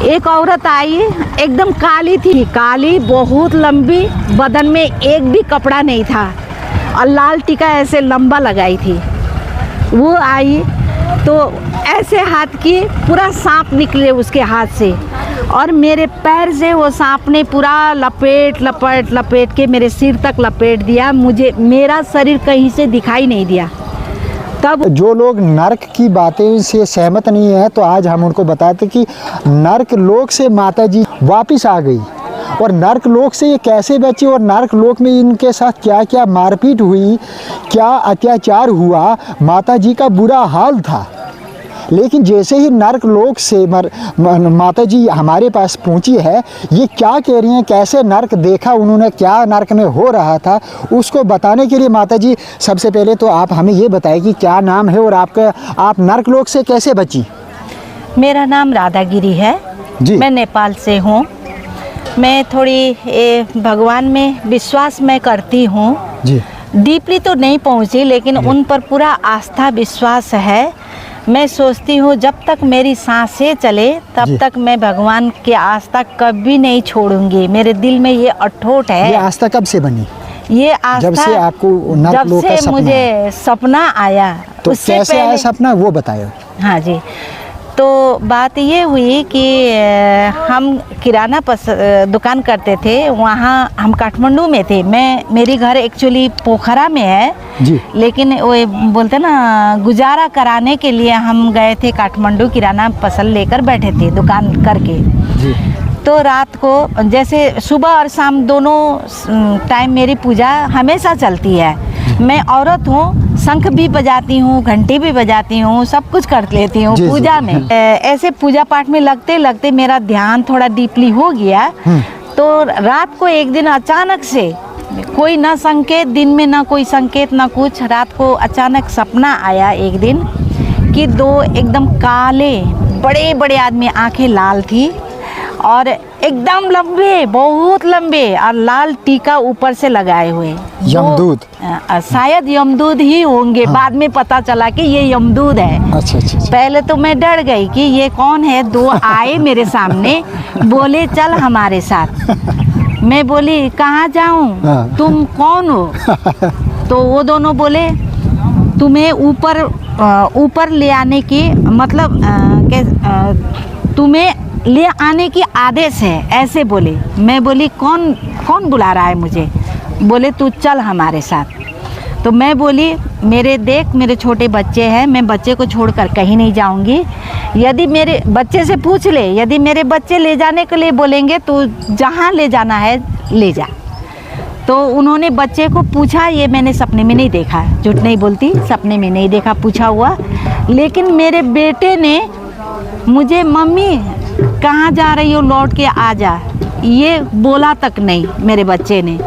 एक औरत आई, एकदम काली थी, काली, बहुत लंबी, बदन में एक भी कपड़ा नहीं था और लाल टीका ऐसे लंबा लगाई थी। वो आई तो ऐसे हाथ की पूरा सांप निकले उसके हाथ से और मेरे पैर से वो सांप ने पूरा लपेट के मेरे सिर तक लपेट दिया। मुझे मेरा शरीर कहीं से दिखाई नहीं दिया। तब जो लोग नर्क की बातें से सहमत नहीं है तो आज हम उनको बताते कि नर्क लोक से माता जी वापिस आ गई और नर्क लोक से ये कैसे बची और नर्क लोक में इनके साथ क्या क्या मारपीट हुई, क्या अत्याचार हुआ, माता जी का बुरा हाल था। लेकिन जैसे ही नर्क लोक से माता जी हमारे पास पहुंची है, ये क्या कह रही हैं, कैसे नर्क देखा उन्होंने, क्या नर्क में हो रहा था, उसको बताने के लिए माता जी सबसे पहले तो आप हमें ये बताएं कि क्या नाम है और आप नर्क लोक से कैसे बची। मेरा नाम राधागिरी है जी। मैं नेपाल से हूँ। मैं थोड़ी भगवान में विश्वास मैं करती हूँ जी। डीपली तो नहीं पहुँची लेकिन उन पर पूरा आस्था विश्वास है। मैं सोचती हूँ जब तक मेरी सांसें चले तब तक मैं भगवान की आस्था कभी नहीं छोड़ूंगी। मेरे दिल में ये अठोट है। ये आस्था कब से बनी? ये आस्था जब से आपको नर्क लोक का सपना मुझे सपना आया। तो कैसे आया सपना वो बताओ। हाँ जी, तो बात ये हुई कि हम किराना दुकान करते थे, वहाँ हम काठमांडू में थे। मेरी घर एक्चुअली पोखरा में है जी। लेकिन वो बोलते ना गुजारा कराने के लिए हम गए थे काठमांडू, किराना फसल लेकर बैठे थे दुकान करके जी। तो रात को जैसे सुबह और शाम दोनों टाइम मेरी पूजा हमेशा चलती है। मैं औरत हूँ, शंख भी बजाती हूँ, घंटी भी बजाती हूँ, सब कुछ कर लेती हूँ पूजा में। ऐसे पूजा पाठ में लगते लगते मेरा ध्यान थोड़ा डीपली हो गया। तो रात को एक दिन अचानक से कोई ना संकेत, दिन में ना कोई संकेत ना कुछ, रात को अचानक सपना आया एक दिन कि दो एकदम काले बड़े बड़े आदमी, आंखें लाल थी और एकदम लंबे, बहुत लंबे और लाल टीका ऊपर से लगाए हुए। यमदूत? शायद यमदूत ही होंगे। हाँ। बाद में पता चला कि ये यमदूत है। अच्छा। पहले तो मैं डर गई कि ये कौन है। दो आए मेरे सामने, बोले चल हमारे साथ। मैं बोली कहाँ जाऊँ? हाँ। तुम कौन हो? तो वो दोनों बोले तुम्हें ऊपर ले आने की मतलब तुम्हें ले आने की आदेश है, ऐसे बोले। मैं बोली कौन बुला रहा है मुझे? बोले तू चल हमारे साथ। तो मैं बोली मेरे छोटे बच्चे हैं, मैं बच्चे को छोड़कर कहीं नहीं जाऊंगी। यदि मेरे बच्चे से पूछ ले, यदि मेरे बच्चे ले जाने के लिए बोलेंगे तो जहाँ ले जाना है ले जा। तो उन्होंने बच्चे को पूछा, ये मैंने सपने में नहीं देखा, झूठ नहीं बोलती, सपने में नहीं देखा, पूछा हुआ। लेकिन मेरे बेटे ने मुझे मम्मी कहाँ जा रही हो, लौट के आ जा, ये बोला तक नहीं मेरे बच्चे ने।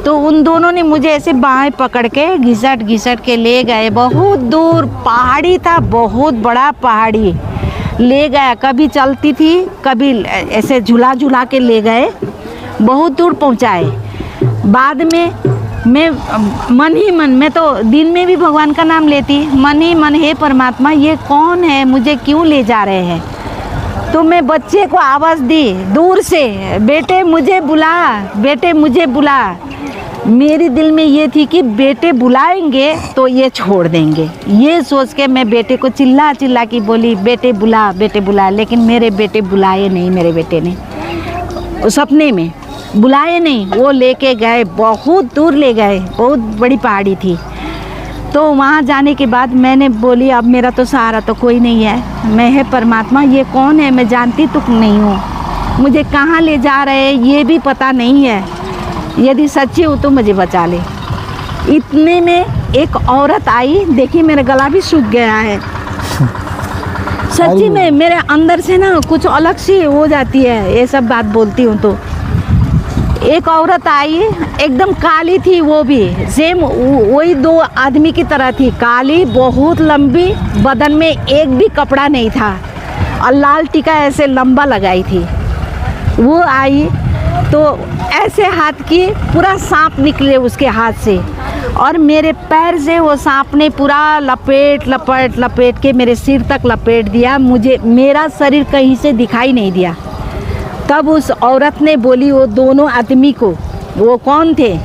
तो उन दोनों ने मुझे ऐसे बाएं पकड़ के घिसट के ले गए। बहुत दूर पहाड़ी था, बहुत बड़ा पहाड़ी ले गया। कभी चलती थी, कभी ऐसे झुला के ले गए, बहुत दूर पहुँचाए। बाद में मैं मन ही मन, मैं तो दिन में भी भगवान का नाम लेती, मन ही मन, हे परमात्मा ये कौन है, मुझे क्यों ले जा रहे हैं? तो मैं बच्चे को आवाज़ दी दूर से, बेटे मुझे बुला, बेटे मुझे बुला। मेरे दिल में ये थी कि बेटे बुलाएंगे तो ये छोड़ देंगे। ये सोच के मैं बेटे को चिल्ला की बोली बेटे बुला। लेकिन मेरे बेटे बुलाए नहीं, मेरे बेटे ने सपने में बुलाए नहीं। वो लेके गए, बहुत दूर ले गए, बहुत बड़ी पहाड़ी थी। तो वहाँ जाने के बाद मैंने बोली अब मेरा तो सहारा तो कोई नहीं है, मैं है परमात्मा, ये कौन है, मैं जानती तो नहीं हूँ, मुझे कहाँ ले जा रहे हैं ये भी पता नहीं है, यदि सच्ची हो तो मुझे बचा ले। इतने में एक औरत आई, देखिए मेरा गला भी सूख गया है। सच्ची में मेरे अंदर से ना कुछ अलग सी हो जाती है ये सब बात बोलती हूँ तो। एक औरत आई, एकदम काली थी, वो भी सेम वही दो आदमी की तरह थी, काली, बहुत लंबी, बदन में एक भी कपड़ा नहीं था और लाल टीका ऐसे लंबा लगाई थी। वो आई तो ऐसे हाथ की पूरा सांप निकले उसके हाथ से और मेरे पैर से वो सांप ने पूरा लपेट के मेरे सिर तक लपेट दिया। मुझे मेरा शरीर कहीं से दिखाई नहीं दिया। तब उस औरत ने बोली वो दोनों आदमी को, वो कौन थे,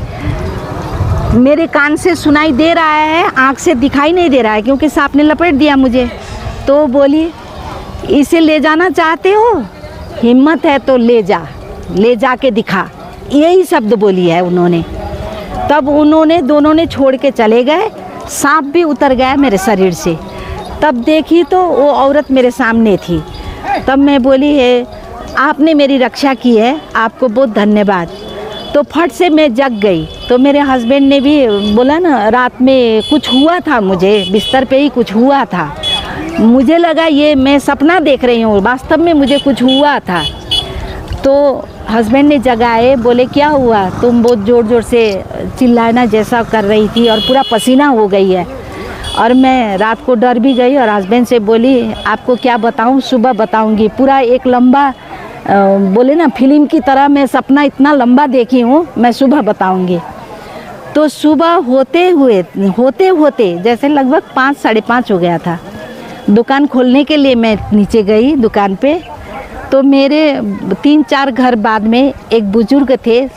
मेरे कान से सुनाई दे रहा है, आँख से दिखाई नहीं दे रहा है क्योंकि सांप ने लपेट दिया मुझे। तो बोली इसे ले जाना चाहते हो, हिम्मत है तो ले जा के दिखा, यही शब्द बोली है उन्होंने। तब उन्होंने दोनों ने छोड़ के चले गए, सांप भी उतर गया मेरे शरीर से। तब देखी तो वो औरत मेरे सामने थी। तब मैं बोली है आपने मेरी रक्षा की है, आपको बहुत धन्यवाद। तो फट से मैं जग गई। तो मेरे हस्बैंड ने भी बोला ना रात में कुछ हुआ था, मुझे बिस्तर पे ही कुछ हुआ था, मुझे लगा ये मैं सपना देख रही हूँ, वास्तव में मुझे कुछ हुआ था। तो हस्बैंड ने जगाए, बोले क्या हुआ, तुम बहुत ज़ोर ज़ोर से चिल्लाना जैसा कर रही थी और पूरा पसीना हो गई है। और मैं रात को डर भी गई और हस्बैंड से बोली आपको क्या बताऊँ, सुबह बताऊँगी। पूरा एक लंबा बोले ना फिल्म की तरह मैं सपना इतना लंबा देखी हूँ, मैं सुबह बताऊँगी। तो सुबह होते होते जैसे लगभग 5 साढ़े 5 हो गया था। दुकान खोलने के लिए मैं नीचे गई दुकान पे। तो मेरे 3-4 घर बाद में एक बुजुर्ग थे,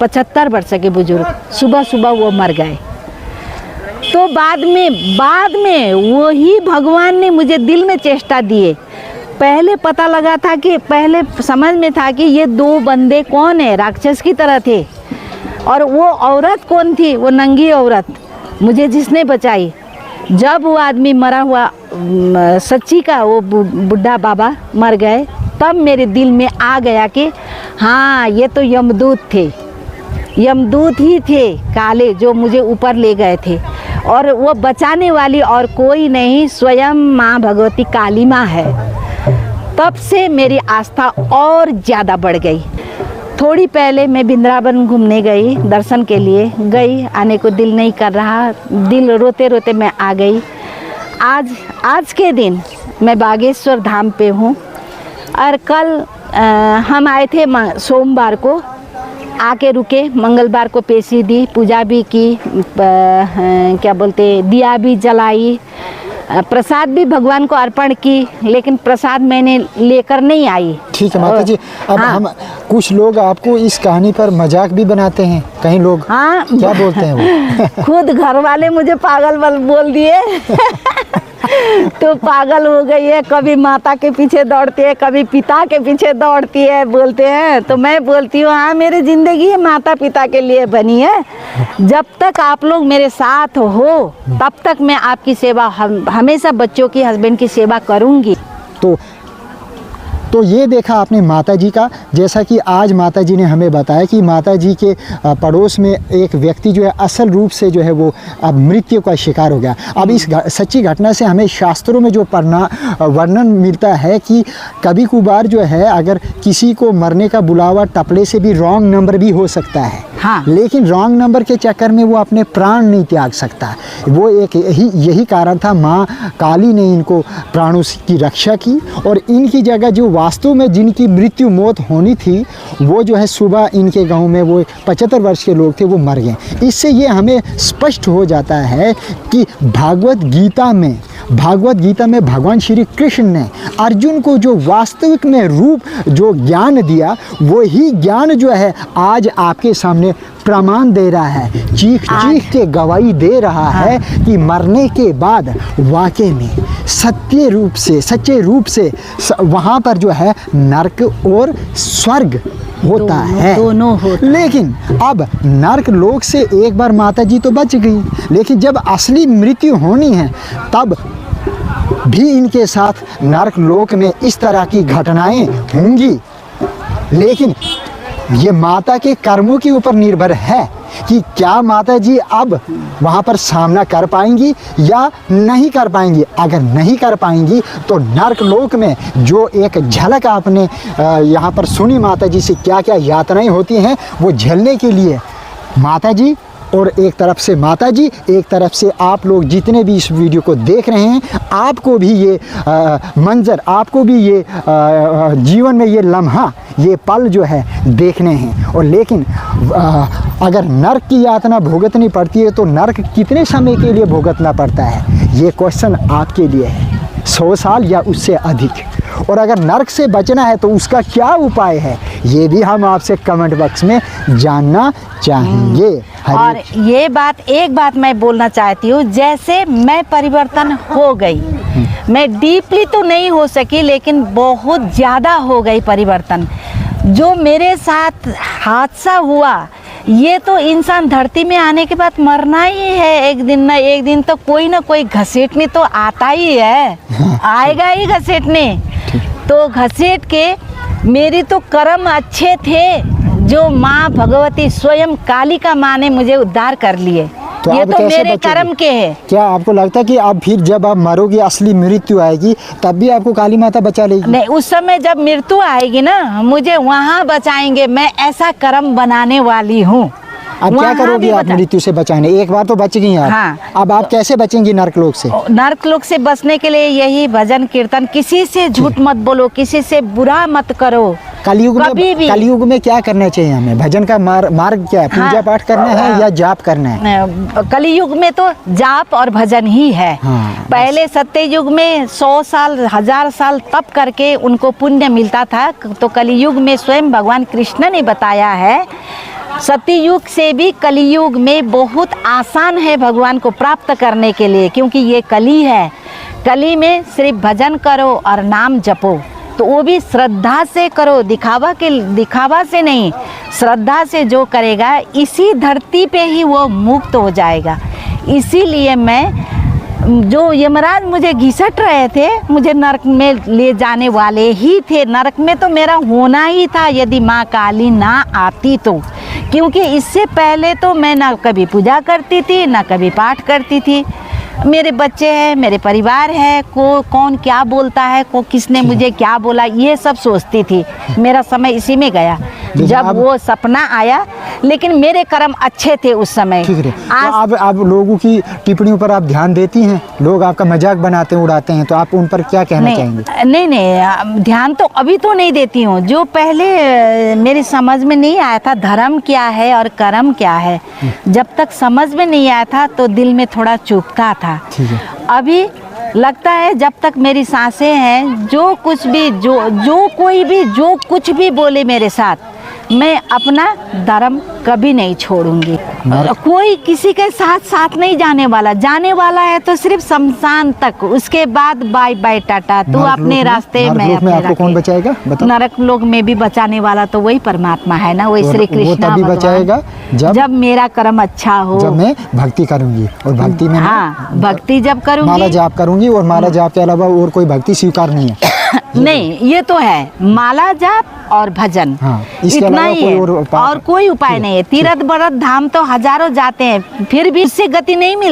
75 वर्ष के बुजुर्ग, सुबह वो मर गए। तो बाद में वही भगवान ने मुझे दिल में चेष्टा दिए। पहले पता लगा था कि पहले समझ में था कि ये 2 बंदे कौन है, राक्षस की तरह थे। और वो औरत कौन थी, वो नंगी औरत मुझे जिसने बचाई। जब वो आदमी मरा हुआ सच्ची का वो बुढ़ा बाबा मर गए, तब मेरे दिल में आ गया कि हाँ ये तो यमदूत थे, यमदूत ही थे काले जो मुझे ऊपर ले गए थे। और वो बचाने वाली और कोई नहीं, स्वयं माँ भगवती काली माँ है। तब से मेरी आस्था और ज़्यादा बढ़ गई। थोड़ी पहले मैं वृंदावन घूमने गई, दर्शन के लिए गई, आने को दिल नहीं कर रहा, दिल रोते रोते मैं आ गई। आज के दिन मैं बागेश्वर धाम पे हूँ। और कल हम आए थे सोमवार को, आके रुके, मंगलवार को पेशी दी, पूजा भी की, क्या बोलते दिया भी जलाई, प्रसाद भी भगवान को अर्पण की, लेकिन प्रसाद मैंने लेकर नहीं आई। ठीक है माता जी। अब हाँ। हम कुछ लोग आपको इस कहानी पर मजाक भी बनाते हैं, कहीं लोग हाँ क्या बोलते हैं वो? खुद घर वाले मुझे पागल बोल दिए तो पागल हो गई है, कभी माता के पीछे दौड़ती है, कभी पिता के पीछे दौड़ती है, बोलते हैं। तो मैं बोलती हूँ हाँ मेरी ज़िंदगी है माता पिता के लिए बनी है, जब तक आप लोग मेरे साथ हो तब तक मैं आपकी सेवा हमेशा बच्चों की, हस्बैंड की सेवा करूँगी। तो ये देखा आपने माता जी का, जैसा कि आज माता जी ने हमें बताया कि माता जी के पड़ोस में एक व्यक्ति जो है असल रूप से जो है वो अब मृत्यु का शिकार हो गया। अब इस सच्ची घटना से हमें शास्त्रों में जो वर्णन मिलता है कि कभी कभार जो है अगर किसी को मरने का बुलावा टपले से भी रॉन्ग नंबर भी हो सकता है। हाँ। लेकिन रॉन्ग नंबर के चक्कर में वो अपने प्राण नहीं त्याग सकता। वो एक यही कारण था, माँ काली ने इनको प्राणों की रक्षा की और इनकी जगह जो वास्तव में जिनकी मृत्यु मौत होनी थी वो जो है सुबह इनके गांव में वो 75 वर्ष के लोग थे वो मर गए। इससे ये हमें स्पष्ट हो जाता है कि भागवत गीता में भगवान श्री कृष्ण ने अर्जुन को जो वास्तविक में रूप जो ज्ञान दिया, वही ज्ञान जो है आज आपके सामने प्रमाण दे रहा है, चीख के गवाही दे रहा है कि मरने के बाद वाकई में सच्चे रूप से वहाँ पर जो है नरक और स्वर्ग होता है, दोनों होता। लेकिन अब नरक लोक से एक बार माता जी तो बच गई, लेकिन जब असली मृत्यु होनी है तब भी इनके साथ नरक लोक में इस तरह की घटनाएं होंगी। लेकिन ये माता के कर्मों के ऊपर निर्भर है कि क्या माता जी अब वहाँ पर सामना कर पाएंगी या नहीं कर पाएंगी। अगर नहीं कर पाएंगी तो नरक लोक में जो एक झलक आपने यहाँ पर सुनी माता जी से क्या क्या यातनाएं होती हैं वो झेलने के लिए माता जी और एक तरफ से माता जी, एक तरफ से आप लोग जितने भी इस वीडियो को देख रहे हैं, आपको भी ये मंजर, आपको भी ये जीवन में ये लम्हा, ये पल जो है देखने हैं। और लेकिन अगर नर्क की यातना भुगतनी पड़ती है तो नर्क कितने समय के लिए भुगतना पड़ता है? ये क्वेश्चन आपके लिए है, 100 साल या उससे अधिक। और अगर नर्क से बचना है तो उसका क्या उपाय है, ये भी हम आपसे कमेंट बॉक्स में जानना चाहेंगे। और ये बात, एक बात मैं बोलना चाहती हूँ, जैसे मैं परिवर्तन हो गई, मैं डीपली तो नहीं हो सकी लेकिन बहुत ज़्यादा हो गई परिवर्तन। जो मेरे साथ हादसा हुआ, ये तो इंसान धरती में आने के बाद मरना ही है, एक दिन ना एक दिन तो कोई ना कोई घसीटने तो आता ही है, आएगा ही घसीटने। तो घसीट के मेरी तो कर्म अच्छे थे, जो माँ भगवती स्वयं कालिका माँ ने मुझे उद्धार कर लिए। तो ये आप तो कैसे मेरे बचोगे? कर्म के है। क्या आपको लगता है कि अब फिर जब आप मरोगी, असली मृत्यु आएगी, तब भी आपको काली माता बचा लेगी? नहीं, उस समय जब मृत्यु आएगी ना, मुझे वहाँ बचाएंगे। मैं ऐसा कर्म बनाने वाली हूँ। अब क्या वहाँ करोगी भी आप मृत्यु से बचाने? एक बार तो बच गई आप। हाँ। अब आप कैसे बचेंगी नर्कलोक से? नर्कलोक से बचने के लिए यही भजन कीर्तन, किसी से झूठ मत बोलो, किसी से बुरा मत करो। कलयुग कभी भी। में, कलयुग में क्या करना चाहिए हमें? भजन का मार्ग क्या है? पूजा पाठ करना है या जाप करना है? कलयुग में तो जाप और भजन ही है। हाँ, पहले सत्य युग में 100 साल 1000 साल तप करके उनको पुण्य मिलता था। तो कलयुग में स्वयं भगवान कृष्ण ने बताया है, सतयुग से भी कलयुग में बहुत आसान है भगवान को प्राप्त करने के लिए, क्योंकि ये कली है। कली में सिर्फ भजन करो और नाम जपो, तो वो भी श्रद्धा से करो, दिखावा से नहीं। श्रद्धा से जो करेगा, इसी धरती पे ही वो मुक्त हो जाएगा। इसीलिए मैं, जो यमराज मुझे घिसट रहे थे, मुझे नरक में ले जाने वाले ही थे। नरक में तो मेरा होना ही था यदि माँ काली ना आती तो, क्योंकि इससे पहले तो मैं ना कभी पूजा करती थी, ना कभी पाठ करती थी। मेरे बच्चे हैं, मेरे परिवार है, कौन क्या बोलता है, किसने मुझे क्या बोला, ये सब सोचती थी। मेरा समय इसी में गया जब वो सपना आया। लेकिन मेरे कर्म अच्छे थे उस समय। ठीक है। तो आप लोगों की टिप्पणियों पर आप ध्यान देती हैं? लोग आपका मजाक बनाते हैं, उड़ाते हैं, तो आप उन पर क्या कहना चाहेंगे? नहीं, ध्यान तो अभी तो नहीं देती हूँ। जो पहले मेरी समझ में नहीं आया था धर्म क्या है और कर्म क्या है, जब तक समझ में नहीं आया था तो दिल में थोड़ा चुभता था। ठीक है। अभी लगता है जब तक मेरी सांसें हैं, जो कुछ भी, जो कोई भी जो कुछ भी बोले मेरे साथ, मैं अपना धर्म कभी नहीं छोड़ूंगी। कोई किसी के साथ नहीं जाने वाला है तो सिर्फ शमशान तक, उसके बाद बाय बाय टाटा, तू अपने रास्ते में अपने आपको कौन बचाएगा? नरक लोक में भी बचाने वाला तो वही परमात्मा है ना, वही श्री कृष्ण तभी बचाएगा जब मेरा कर्म अच्छा हो, जब मैं भक्ति करूंगी। और भक्ति में, हाँ, भक्ति जब करूंगी, माला जाप करूंगी। और माला जाप के अलावा और कोई भक्ति स्वीकार नहीं है? नहीं, ये तो है माला जाप और भजन, हाँ, इसके इतना अलावा ही कोई है। और और कोई उपाय नहीं है। तीर्थ बरत धाम तो हजारों जाते हैं, फिर भी इससे गति नहीं मिलती।